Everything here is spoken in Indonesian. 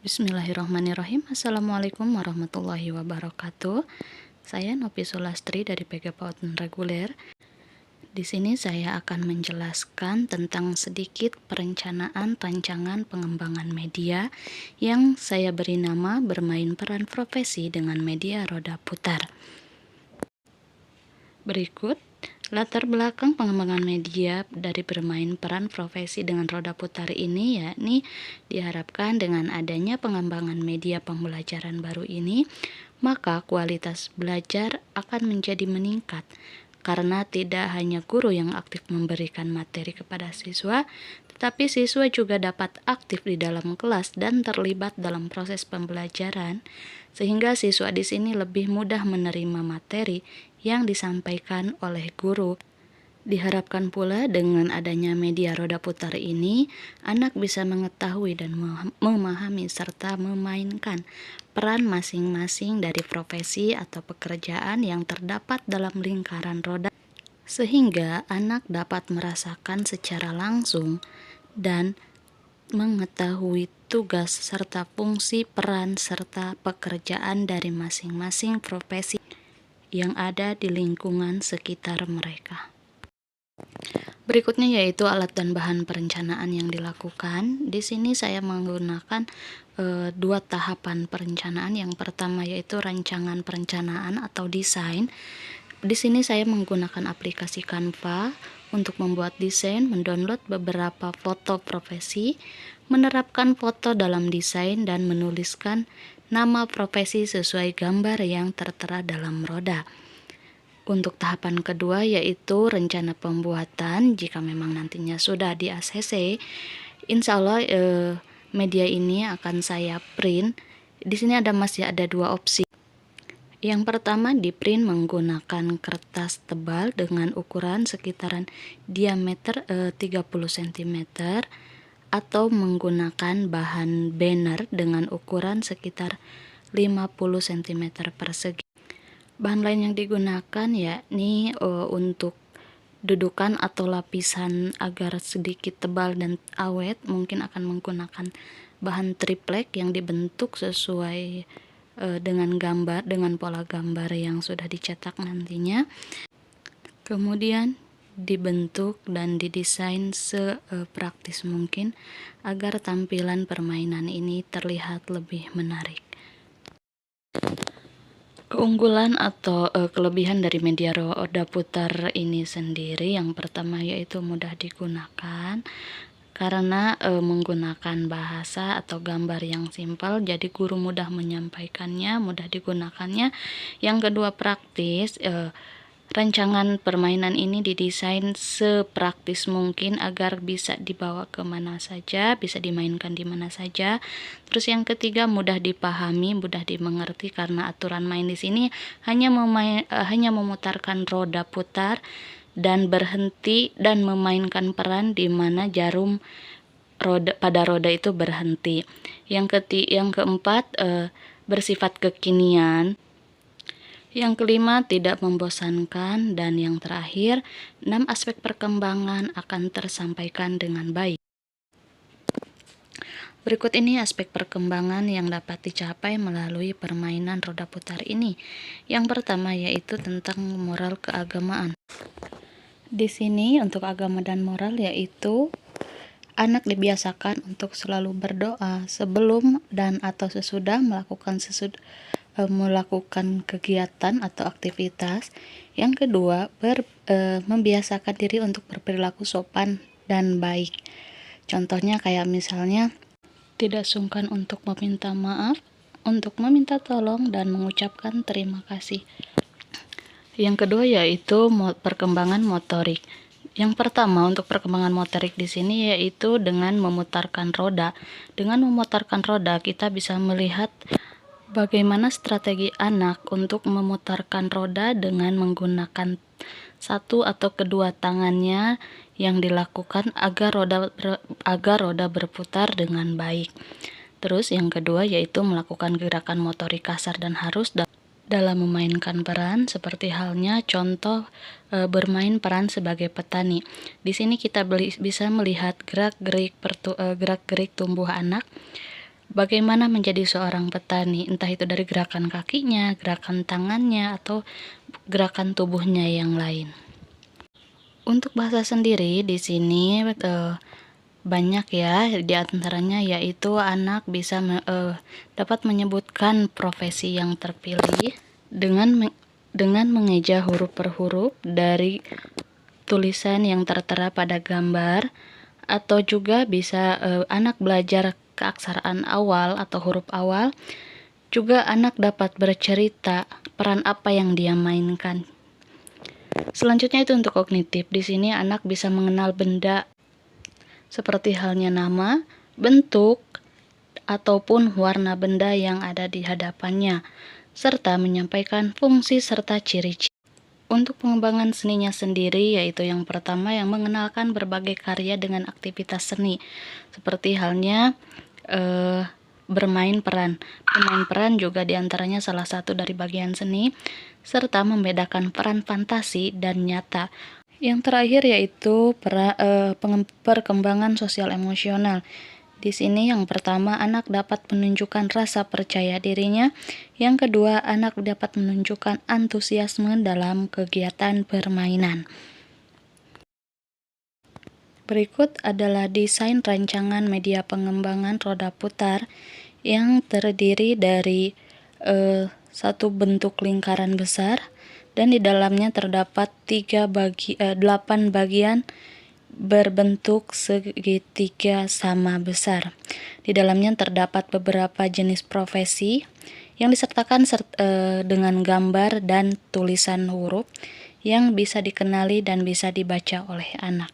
Bismillahirrahmanirrahim. Assalamualaikum warahmatullahi wabarakatuh. Saya Nopi Sulastri dari PG PAUD Non-Reguler. Di sini saya akan menjelaskan tentang sedikit perencanaan rancangan pengembangan media yang saya beri nama bermain peran profesi dengan media roda putar. Berikut latar belakang pengembangan media dari bermain peran profesi dengan roda putar ini, yakni diharapkan dengan adanya pengembangan media pembelajaran baru ini, maka kualitas belajar akan menjadi meningkat karena tidak hanya guru yang aktif memberikan materi kepada siswa, tetapi siswa juga dapat aktif di dalam kelas dan terlibat dalam proses pembelajaran, sehingga siswa di sini lebih mudah menerima materi yang disampaikan oleh guru. Diharapkan pula dengan adanya media roda putar ini, anak bisa mengetahui dan memahami serta memainkan peran masing-masing dari profesi atau pekerjaan yang terdapat dalam lingkaran roda, sehingga anak dapat merasakan secara langsung dan mengetahui tugas serta fungsi peran serta pekerjaan dari masing-masing profesi yang ada di lingkungan sekitar mereka. Berikutnya yaitu alat dan bahan perencanaan yang dilakukan. Di sini saya menggunakan dua tahapan perencanaan. Yang pertama yaitu rancangan perencanaan atau desain. Di sini saya menggunakan aplikasi Canva untuk membuat desain, mendownload beberapa foto profesi, menerapkan foto dalam desain dan menuliskan nama profesi sesuai gambar yang tertera dalam roda. Untuk tahapan kedua yaitu rencana pembuatan. Jika memang nantinya sudah di ACC, insya Allah media ini akan saya print. Di sini masih ada dua opsi. Yang pertama, di print menggunakan kertas tebal dengan ukuran sekitaran diameter 30 cm atau menggunakan bahan banner dengan ukuran sekitar 50 cm persegi. Bahan lain yang digunakan yakni untuk dudukan atau lapisan agar sedikit tebal dan awet, mungkin akan menggunakan bahan triplek yang dibentuk sesuai dengan pola gambar yang sudah dicetak nantinya. Kemudian dibentuk dan didesain sepraktis mungkin agar tampilan permainan ini terlihat lebih menarik. Keunggulan atau kelebihan dari media roda putar ini sendiri, yang pertama yaitu mudah digunakan karena menggunakan bahasa atau gambar yang simpel, jadi guru mudah menyampaikannya, mudah digunakannya. Yang kedua, praktis. Rancangan permainan ini didesain sepraktis mungkin agar bisa dibawa kemana saja, bisa dimainkan di mana saja. Terus yang ketiga, mudah dipahami, mudah dimengerti karena aturan main di sini hanya memutarkan roda putar dan berhenti dan memainkan peran di mana jarum pada roda itu berhenti. Yang keempat, bersifat kekinian. Yang kelima, tidak membosankan. Dan yang terakhir, 6 aspek perkembangan akan tersampaikan dengan baik. Berikut ini aspek perkembangan yang dapat dicapai melalui permainan roda putar ini. Yang pertama yaitu tentang moral keagamaan. Di sini untuk agama dan moral yaitu anak dibiasakan untuk selalu berdoa sebelum dan atau sesudah melakukan kegiatan atau aktivitas. Yang kedua, membiasakan diri untuk berperilaku sopan dan baik. Contohnya kayak misalnya tidak sungkan untuk meminta maaf, untuk meminta tolong dan mengucapkan terima kasih. Yang kedua yaitu perkembangan motorik. Yang pertama untuk perkembangan motorik di sini yaitu dengan memutarkan roda. Dengan memutarkan roda kita bisa melihat bagaimana strategi anak untuk memutarkan roda dengan menggunakan satu atau kedua tangannya yang dilakukan agar roda berputar dengan baik. Terus yang kedua yaitu melakukan gerakan motorik kasar dan halus dalam memainkan peran, seperti halnya contoh bermain peran sebagai petani. Di sini kita bisa melihat gerak-gerik tumbuh anak bagaimana menjadi seorang petani, entah itu dari gerakan kakinya, gerakan tangannya, atau gerakan tubuhnya yang lain. Untuk bahasa sendiri di sini banyak ya, di antaranya yaitu anak bisa dapat menyebutkan profesi yang terpilih dengan mengeja huruf per huruf dari tulisan yang tertera pada gambar, atau juga bisa anak belajar keaksaraan awal atau huruf awal. Juga anak dapat bercerita peran apa yang dia mainkan. Selanjutnya itu untuk kognitif. Di sini anak bisa mengenal benda seperti halnya nama, bentuk, ataupun warna benda yang ada di hadapannya, serta menyampaikan fungsi serta ciri-ciri. Untuk pengembangan seninya sendiri, yaitu yang pertama yang mengenalkan berbagai karya dengan aktivitas seni, seperti halnya bermain peran. Bermain peran juga diantaranya salah satu dari bagian seni, serta membedakan peran fantasi dan nyata. Yang terakhir yaitu perkembangan sosial emosional. Di sini yang pertama, anak dapat menunjukkan rasa percaya dirinya. Yang kedua, anak dapat menunjukkan antusiasme dalam kegiatan permainan. Berikut adalah desain rancangan media pengembangan roda putar yang terdiri dari satu bentuk lingkaran besar, dan di dalamnya terdapat 8 bagian berbentuk segitiga sama besar. Di dalamnya terdapat beberapa jenis profesi yang disertakan dengan gambar dan tulisan huruf yang bisa dikenali dan bisa dibaca oleh anak.